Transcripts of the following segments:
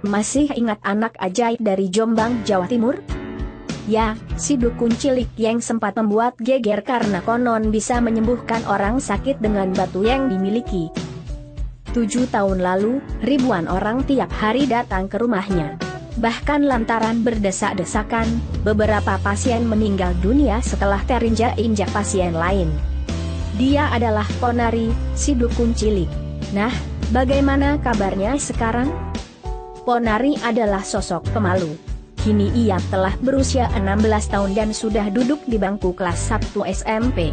Masih ingat anak ajaib dari Jombang, Jawa Timur? Ya, si dukun cilik yang sempat membuat geger karena konon bisa menyembuhkan orang sakit dengan batu yang dimiliki. 7 tahun lalu, ribuan orang tiap hari datang ke rumahnya. Bahkan lantaran berdesak-desakan, beberapa pasien meninggal dunia setelah terinjak-injak pasien lain. Dia adalah Ponari, si dukun cilik. Nah, bagaimana kabarnya sekarang? Ponari adalah sosok pemalu. Kini ia telah berusia 16 tahun dan sudah duduk di bangku kelas 1 SMP.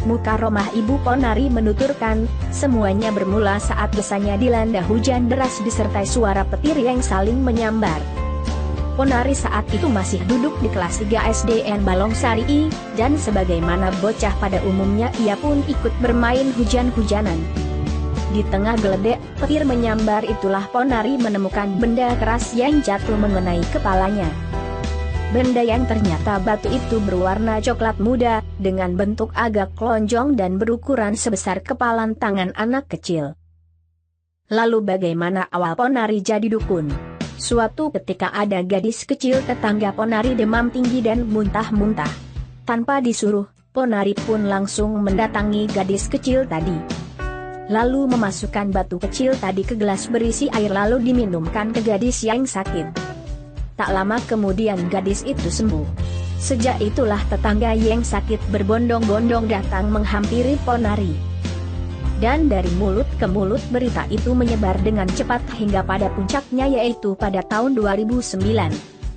Mukaromah Ibu Ponari menuturkan, semuanya bermula saat desanya dilanda hujan deras disertai suara petir yang saling menyambar. Ponari saat itu masih duduk di kelas 3 SDN Balongsari, dan sebagaimana bocah pada umumnya ia pun ikut bermain hujan-hujanan. Di tengah geledek petir menyambar itulah Ponari menemukan benda keras yang jatuh mengenai kepalanya. Benda yang ternyata batu itu berwarna coklat muda, dengan bentuk agak lonjong dan berukuran sebesar kepalan tangan anak kecil. Lalu bagaimana awal Ponari jadi dukun? Suatu ketika ada gadis kecil tetangga Ponari demam tinggi dan muntah-muntah. Tanpa disuruh, Ponari pun langsung mendatangi gadis kecil tadi. Lalu memasukkan batu kecil tadi ke gelas berisi air lalu diminumkan ke gadis yang sakit. Tak lama kemudian gadis itu sembuh. Sejak itulah tetangga yang sakit berbondong-bondong datang menghampiri Ponari. Dan dari mulut ke mulut berita itu menyebar dengan cepat hingga pada puncaknya yaitu pada tahun 2009.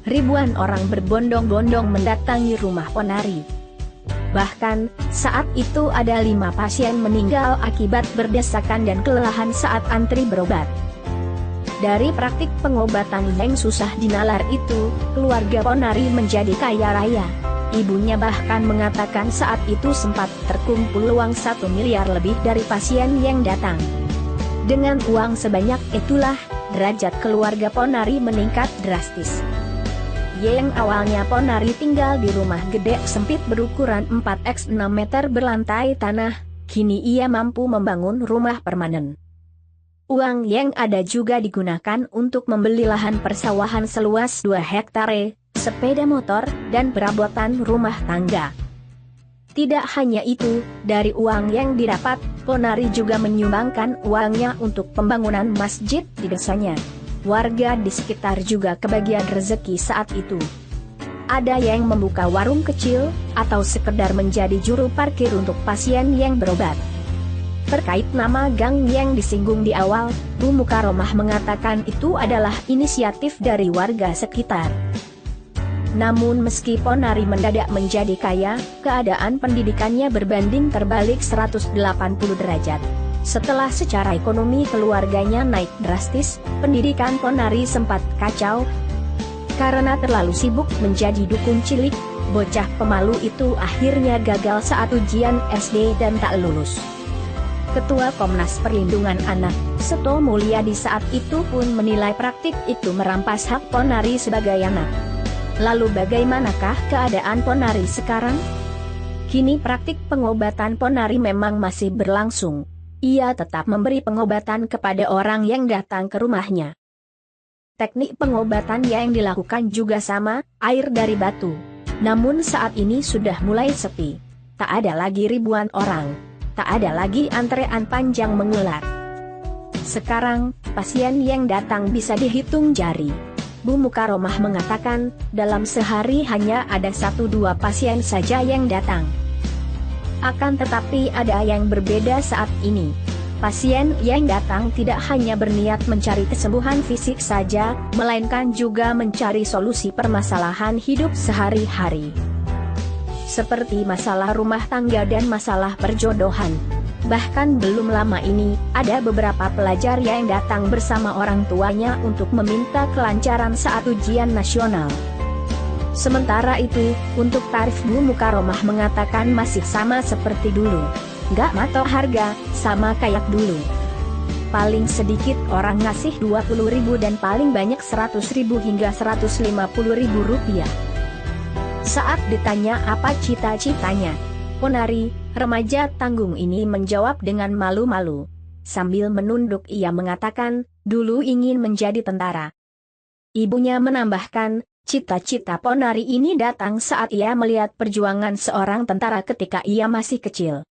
Ribuan orang berbondong-bondong mendatangi rumah Ponari. Bahkan, saat itu ada 5 pasien meninggal akibat berdesakan dan kelelahan saat antri berobat. Dari praktik pengobatan yang susah dinalar itu, keluarga Ponari menjadi kaya raya. Ibunya bahkan mengatakan saat itu sempat terkumpul uang 1 miliar lebih dari pasien yang datang. Dengan uang sebanyak itulah, derajat keluarga Ponari meningkat drastis. Yang awalnya Ponari tinggal di rumah gede sempit berukuran 4x6 meter berlantai tanah, kini ia mampu membangun rumah permanen. Uang yang ada juga digunakan untuk membeli lahan persawahan seluas 2 hektare, sepeda motor, dan perabotan rumah tangga. Tidak hanya itu, dari uang yang didapat, Ponari juga menyumbangkan uangnya untuk pembangunan masjid di desanya. Warga di sekitar juga kebagian rezeki saat itu. Ada yang membuka warung kecil, atau sekedar menjadi juru parkir untuk pasien yang berobat. Terkait nama gang yang disinggung di awal, Bu Mukaromah mengatakan itu adalah inisiatif dari warga sekitar. Namun meski Ponari mendadak menjadi kaya, keadaan pendidikannya berbanding terbalik 180 derajat. Setelah secara ekonomi keluarganya naik drastis, pendidikan Ponari sempat kacau. Karena terlalu sibuk menjadi dukun cilik, bocah pemalu itu akhirnya gagal saat ujian SD dan tak lulus. Ketua Komnas Perlindungan Anak, Seto Mulyadi saat itu pun menilai praktik itu merampas hak Ponari sebagai anak. Lalu bagaimanakah keadaan Ponari sekarang? Kini praktik pengobatan Ponari memang masih berlangsung. Ia tetap memberi pengobatan kepada orang yang datang ke rumahnya. Teknik pengobatan yang dilakukan juga sama, air dari batu. Namun saat ini sudah mulai sepi. Tak ada lagi ribuan orang. Tak ada lagi antrean panjang mengular. Sekarang, pasien yang datang bisa dihitung jari. Bu Mukaromah mengatakan, dalam sehari hanya ada 1-2 pasien saja yang datang. Akan tetapi ada yang berbeda saat ini. Pasien yang datang tidak hanya berniat mencari kesembuhan fisik saja, melainkan juga mencari solusi permasalahan hidup sehari-hari. Seperti masalah rumah tangga dan masalah perjodohan. Bahkan belum lama ini, ada beberapa pelajar yang datang bersama orang tuanya untuk meminta kelancaran saat ujian nasional. Sementara itu, untuk tarif Bu Mukaromah mengatakan masih sama seperti dulu. Nggak matok harga, sama kayak dulu. Paling sedikit orang ngasih 20.000 dan paling banyak 100.000 hingga 150.000 rupiah. Saat ditanya apa cita-citanya, Ponari, remaja tanggung ini menjawab dengan malu-malu. Sambil menunduk ia mengatakan, dulu ingin menjadi tentara. Ibunya menambahkan, cita-cita Ponari ini datang saat ia melihat perjuangan seorang tentara ketika ia masih kecil.